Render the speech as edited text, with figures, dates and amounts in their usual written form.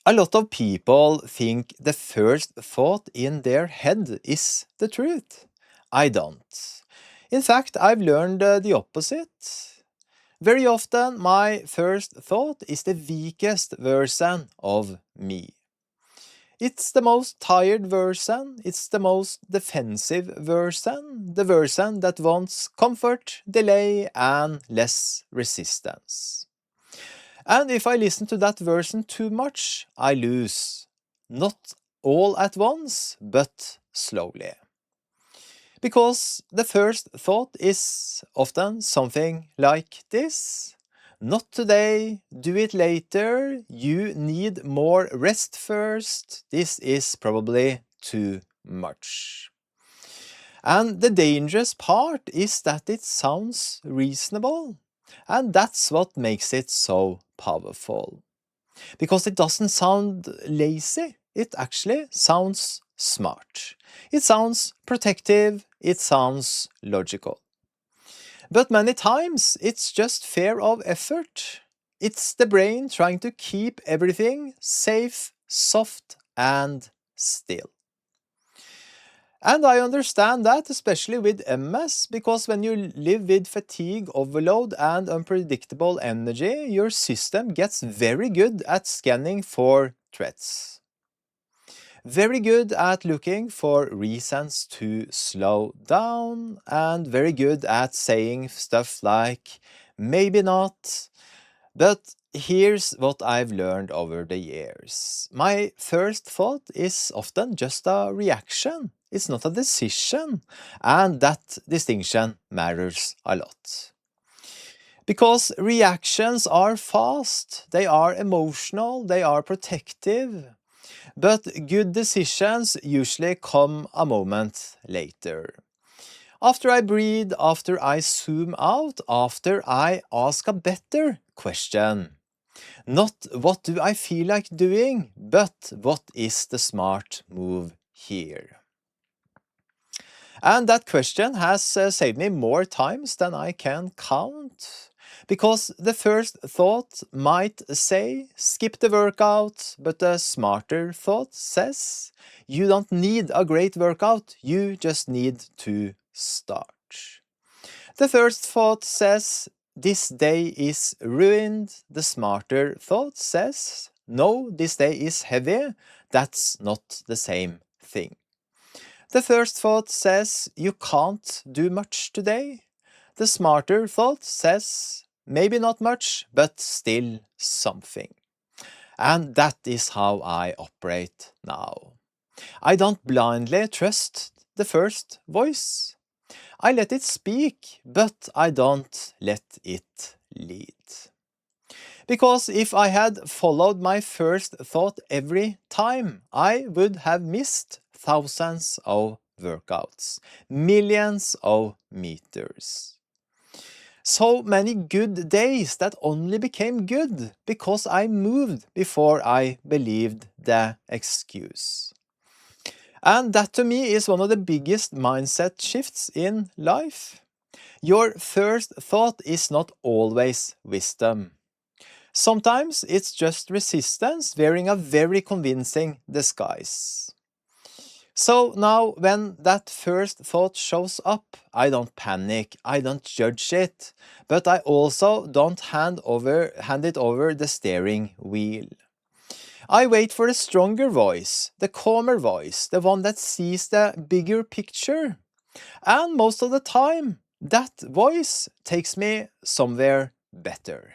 A lot of people think the first thought in their head is the truth. I don't. In fact, I've learned the opposite. Very often, my first thought is the weakest version of me. It's the most tired version, it's the most defensive version, the version that wants comfort, delay, and less resistance. And if I listen to that version too much, I lose. Not all at once, but slowly. Because the first thought is often something like this. Not today, do it later, you need more rest first, this is probably too much. And the dangerous part is that it sounds reasonable, and that's what makes it so powerful. Because it doesn't sound lazy, it actually sounds smart. It sounds protective, it sounds logical. But many times it's just fear of effort. It's the brain trying to keep everything safe, soft, and still. And I understand that, especially with MS, because when you live with fatigue, overload, and unpredictable energy, your system gets very good at scanning for threats. Very good at looking for reasons to slow down, and very good at saying stuff like, maybe not. But here's what I've learned over the years. My first thought is often just a reaction. It's not a decision. And that distinction matters a lot. Because reactions are fast, they are emotional, they are protective. But good decisions usually come a moment later. After I breathe, after I zoom out, after I ask a better question. Not what do I feel like doing, but what is the smart move here? And that question has saved me more times than I can count. Because the first thought might say, skip the workout, but the smarter thought says, you don't need a great workout, you just need to start. The first thought says, this day is ruined. The smarter thought says, no, this day is heavy. That's not the same thing. The first thought says, you can't do much today. The smarter thought says, maybe not much, but still something. And that is how I operate now. I don't blindly trust the first voice. I let it speak, but I don't let it lead. Because if I had followed my first thought every time, I would have missed thousands of workouts, millions of meters. So many good days that only became good because I moved before I believed the excuse. And that to me is one of the biggest mindset shifts in life. Your first thought is not always wisdom. Sometimes it's just resistance wearing a very convincing disguise. So now when that first thought shows up, I don't panic, I don't judge it, but I also don't hand it over the steering wheel. I wait for the stronger voice, the calmer voice, the one that sees the bigger picture. And most of the time, that voice takes me somewhere better.